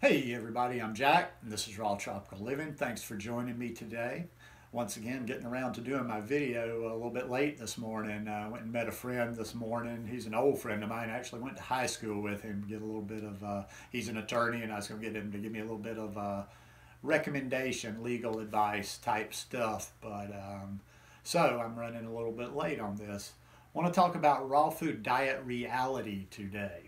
Hey everybody, I'm Jack, and this is Raw Tropical Living. Thanks for joining me today. Once again, getting around to doing my video a little bit late this morning. I went and met a friend this morning. He's an old friend of mine. I actually went to high school with him, get a little bit of, he's an attorney, and I was going to get him to give me a little bit of recommendation, legal advice type stuff. So I'm running a little bit late on this. I want to talk about raw food diet reality today.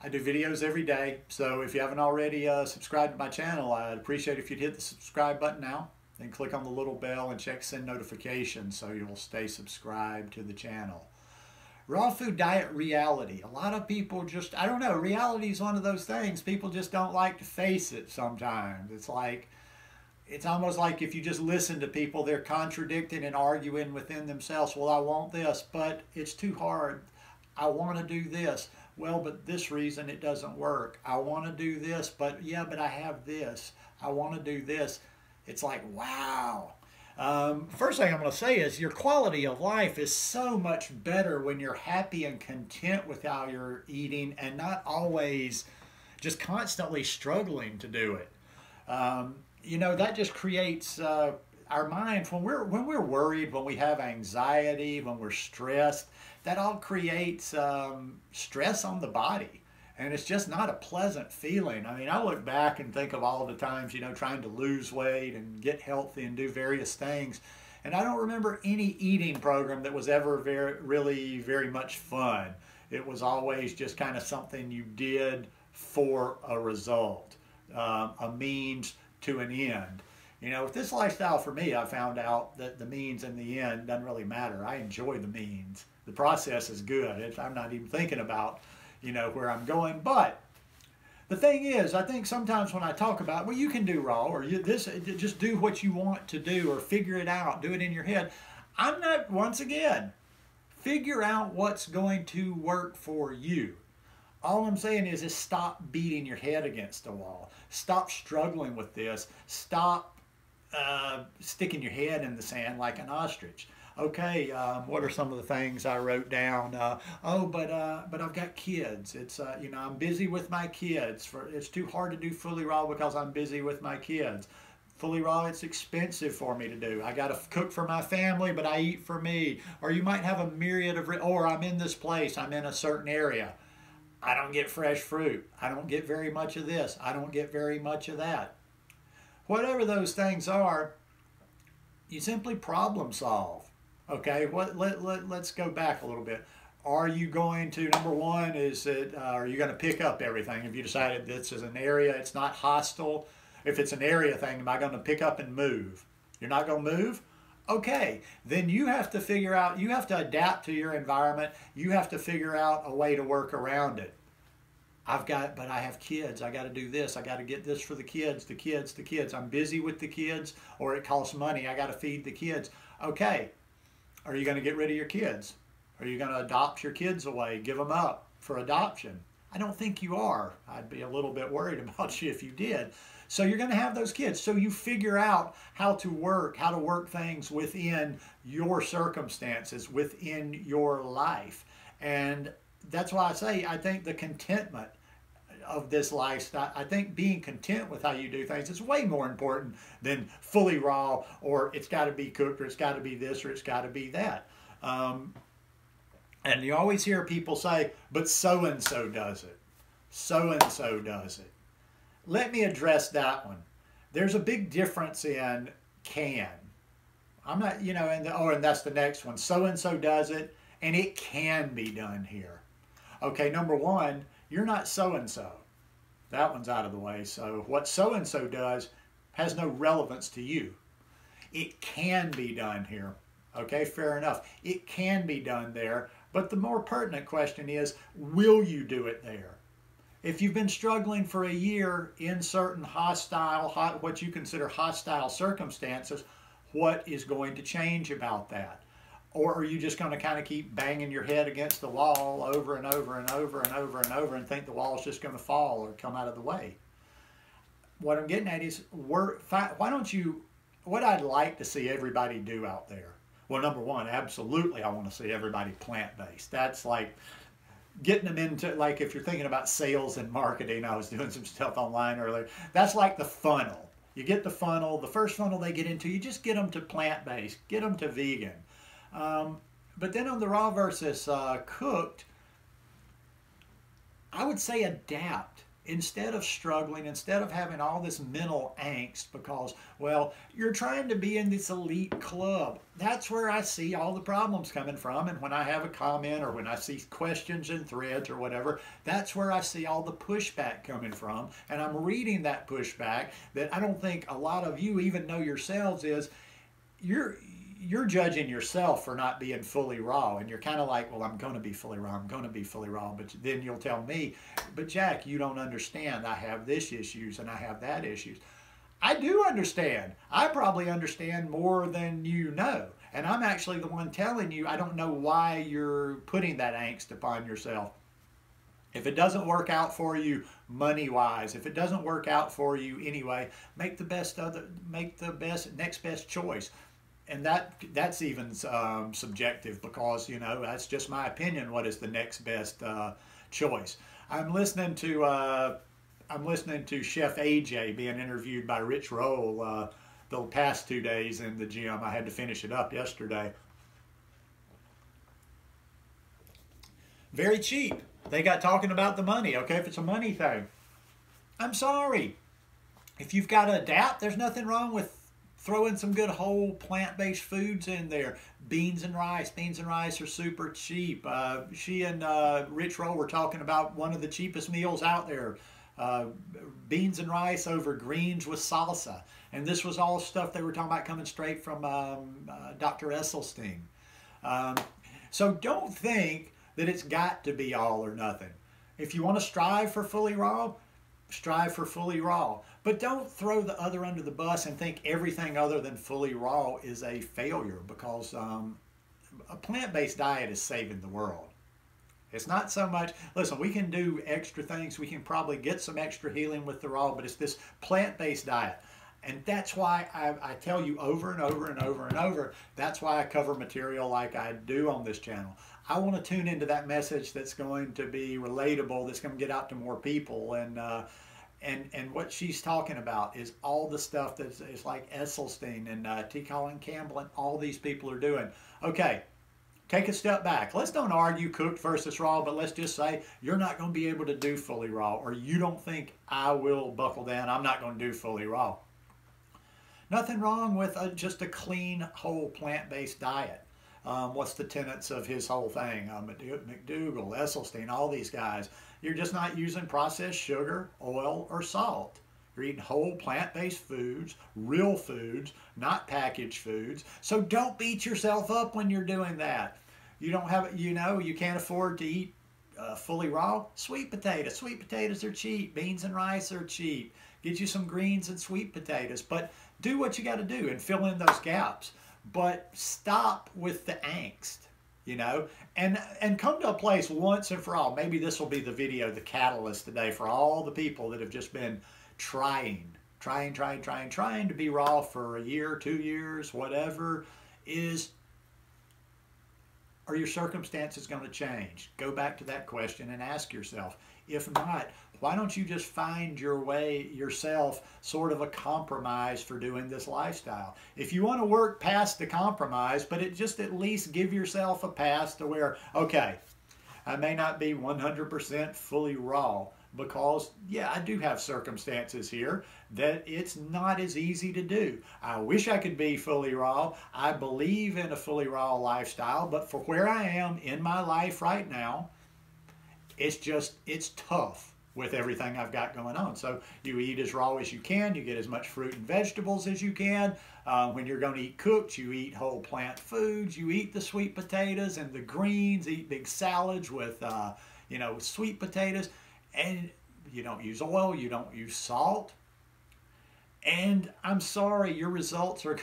I do videos every day, so if you haven't already subscribed to my channel, I'd appreciate if you'd hit the subscribe button now, then click on the little bell and check send notifications so you'll stay subscribed to the channel. Raw food diet reality. A lot of people just, I don't know, reality is one of those things. People just don't like to face it sometimes. It's almost like if you just listen to people, they're contradicting and arguing within themselves. Well, I want this, but it's too hard. I want to do this. Well, but this reason it doesn't work. I want to do this, but yeah, but I have this. I want to do this. It's like, wow. First thing I'm going to say is your quality of life is so much better when you're happy and content with how you're eating and not always just constantly struggling to do it. You know, that just creates our mind, when we're worried, when we have anxiety, when we're stressed, that all creates stress on the body. And it's just not a pleasant feeling. I mean, I look back and think of all the times, you know, trying to lose weight and get healthy and do various things. And I don't remember any eating program that was ever really very much fun. It was always just kind of something you did for a result, a means to an end. You know, with this lifestyle for me, I found out that the means and the end doesn't really matter. I enjoy the means. The process is good. I'm not even thinking about, you know, where I'm going. But the thing is, I think sometimes when I talk about, well, you can do raw, or just do what you want to do, or figure it out, do it in your head. I'm not, once again, figure out what's going to work for you. All I'm saying is stop beating your head against the wall. Stop struggling with this. Stop sticking your head in the sand like an ostrich. Okay, what are some of the things I wrote down? But I've got kids. It's you know, I'm busy with my kids. It's too hard to do fully raw because I'm busy with my kids. Fully raw, it's expensive for me to do. I got to cook for my family, but I eat for me. Or you might have a myriad of, or I'm in this place, I'm in a certain area. I don't get fresh fruit. I don't get very much of this. I don't get very much of that. Whatever those things are, you simply problem solve. Okay, let's go back a little bit. Are you going to, number one, are you going to pick up everything? Have you decided this is an area, it's not hostile? If it's an area thing, am I going to pick up and move? You're not going to move? Okay, then you have to figure out, you have to adapt to your environment. You have to figure out a way to work around it. But I have kids. I got to do this. I got to get this for the kids. I'm busy with the kids, or it costs money. I got to feed the kids. Okay, are you going to get rid of your kids? Are you going to adopt your kids away, give them up for adoption? I don't think you are. I'd be a little bit worried about you if you did. So you're going to have those kids. So you figure out how to work things within your circumstances, within your life. And that's why I say, I think the contentment of this lifestyle, I think being content with how you do things is way more important than fully raw, or it's got to be cooked, or it's got to be this, or it's got to be that. And you always hear people say, but so-and-so does it. So-and-so does it. Let me address that one. There's a big difference in can. I'm not, you know, and that's the next one. So-and-so does it, and it can be done here. Okay, number one, you're not so-and-so. That one's out of the way. So what so-and-so does has no relevance to you. It can be done here. Okay, fair enough. It can be done there. But the more pertinent question is, will you do it there? If you've been struggling for a year in certain what you consider hostile circumstances, what is going to change about that? Or are you just going to kind of keep banging your head against the wall over and over and over and over and over and think the wall's just going to fall or come out of the way? What I'm getting at is, why don't you, what I'd like to see everybody do out there. Well, number one, absolutely I want to see everybody plant-based. That's like, getting them into, like if you're thinking about sales and marketing, I was doing some stuff online earlier. That's like the funnel. You get the funnel, the first funnel they get into, you just get them to plant-based, get them to vegan. But then on the raw versus cooked, I would say adapt. Instead of struggling, instead of having all this mental angst because, well, you're trying to be in this elite club. That's where I see all the problems coming from. And when I have a comment or when I see questions in threads or whatever, that's where I see all the pushback coming from. And I'm reading that pushback that I don't think a lot of you even know yourselves is you're judging yourself for not being fully raw, and you're kind of like, well, I'm going to be fully raw, I'm going to be fully raw, but then you'll tell me, but Jack, you don't understand, I have this issues and I have that issues. I do understand. I probably understand more than you know, and I'm actually the one telling you I don't know why you're putting that angst upon yourself. If it doesn't work out for you money-wise, if it doesn't work out for you anyway, make the next best choice. And that's even subjective because, you know, that's just my opinion. What is the next best choice? I'm listening to Chef AJ being interviewed by Rich Roll the past 2 days in the gym. I had to finish it up yesterday. Very cheap. They got talking about the money. Okay, if it's a money thing, I'm sorry. If you've got to adapt, there's nothing wrong with throwing some good whole plant-based foods in there. Beans and rice. Beans and rice are super cheap. She and Rich Roll were talking about one of the cheapest meals out there. Beans and rice over greens with salsa. And this was all stuff they were talking about coming straight from Dr. Esselstyn. So don't think that it's got to be all or nothing. If you want to strive for fully raw, strive for fully raw. But don't throw the other under the bus and think everything other than fully raw is a failure, because a plant-based diet is saving the world. It's not so much, listen, we can do extra things. We can probably get some extra healing with the raw, but it's this plant-based diet. And that's why I tell you over and over and over and over, that's why I cover material like I do on this channel. I want to tune into that message that's going to be relatable, that's going to get out to more people. And what she's talking about is all the stuff that is like Esselstyn and T. Colin Campbell and all these people are doing. Okay, take a step back. Let's don't argue cooked versus raw, but let's just say you're not going to be able to do fully raw, or you don't think I will buckle down, I'm not going to do fully raw. Nothing wrong with just a clean, whole plant-based diet. What's the tenets of his whole thing? McDougall, Esselstyn, all these guys. You're just not using processed sugar, oil, or salt. You're eating whole plant-based foods, real foods, not packaged foods. So don't beat yourself up when you're doing that. You don't have, you know, you can't afford to eat fully raw. Sweet potatoes. Sweet potatoes are cheap. Beans and rice are cheap. Get you some greens and sweet potatoes. But do what you got to do and fill in those gaps. But stop with the angst, you know, and come to a place once and for all. Maybe this will be the video, the catalyst today for all the people that have just been trying to be raw for a year, 2 years, whatever. Are your circumstances going to change? Go back to that question and ask yourself. If not, why don't you just find your way yourself, sort of a compromise for doing this lifestyle? If you want to work past the compromise, but just at least give yourself a pass to where, okay, I may not be 100% fully raw, because, yeah, I do have circumstances here that it's not as easy to do. I wish I could be fully raw. I believe in a fully raw lifestyle, but for where I am in my life right now, it's tough with everything I've got going on. So you eat as raw as you can. You get as much fruit and vegetables as you can. When you're going to eat cooked, you eat whole plant foods. You eat the sweet potatoes and the greens. Eat big salads with, you know, sweet potatoes. And you don't use oil. You don't use salt. And I'm sorry, your results are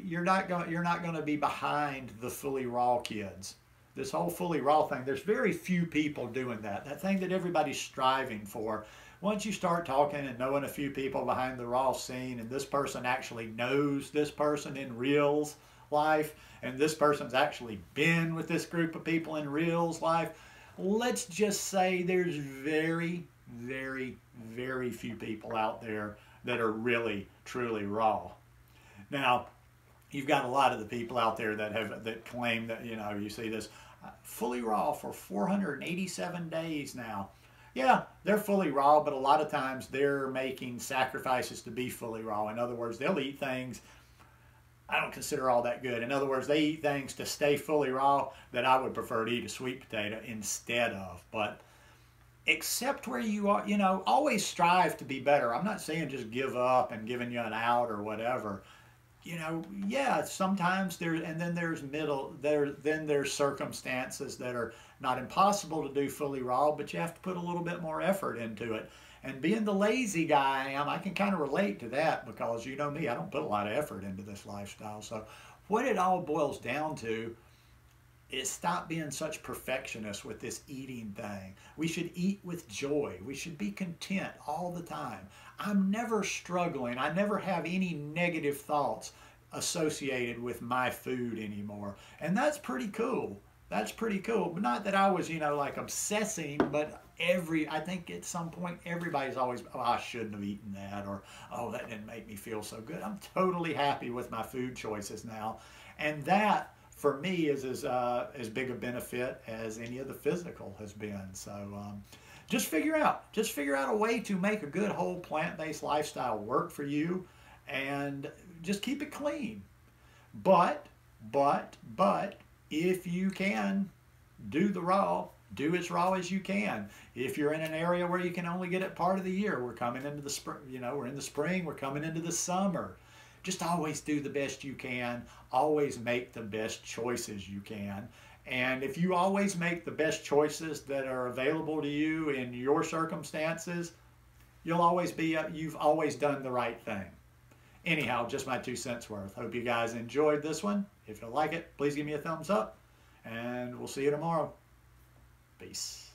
you're not going to be behind the fully raw kids. This whole fully raw thing, there's very few people doing that. That thing that everybody's striving for. Once you start talking and knowing a few people behind the raw scene, and this person actually knows this person in reels life, and this person's actually been with this group of people in real life, let's just say there's very, very, very few people out there that are really, truly raw. Now, you've got a lot of the people out there that claim that, you know, you see this fully raw for 487 days now. Yeah, they're fully raw, but a lot of times they're making sacrifices to be fully raw. In other words, they'll eat things I don't consider all that good. In other words, they eat things to stay fully raw that I would prefer to eat a sweet potato instead of. But accept where you are, you know, always strive to be better. I'm not saying just give up and giving you an out or whatever. You know, yeah, sometimes then there's circumstances that are not impossible to do fully raw, but you have to put a little bit more effort into it. And being the lazy guy I am, I can kind of relate to that because, you know me, I don't put a lot of effort into this lifestyle. So what it all boils down to is stop being such perfectionists with this eating thing. We should eat with joy. We should be content all the time. I'm never struggling. I never have any negative thoughts associated with my food anymore. And that's pretty cool. That's pretty cool. But not that I was, you know, like obsessing, but I think at some point everybody's always, oh, I shouldn't have eaten that, or oh, that didn't make me feel so good. I'm totally happy with my food choices now. And that, for me, is as big a benefit as any of the physical has been. So just figure out a way to make a good whole plant-based lifestyle work for you, and just keep it clean. But if you can do the raw, do as raw as you can. If you're in an area where you can only get it part of the year, we're coming into the spring, you know, we're in the spring, we're coming into the summer. Just always do the best you can. Always make the best choices you can. And if you always make the best choices that are available to you in your circumstances, you've always done the right thing. Anyhow, just my 2 cents worth. Hope you guys enjoyed this one. If you like it, please give me a thumbs up, and we'll see you tomorrow. Peace.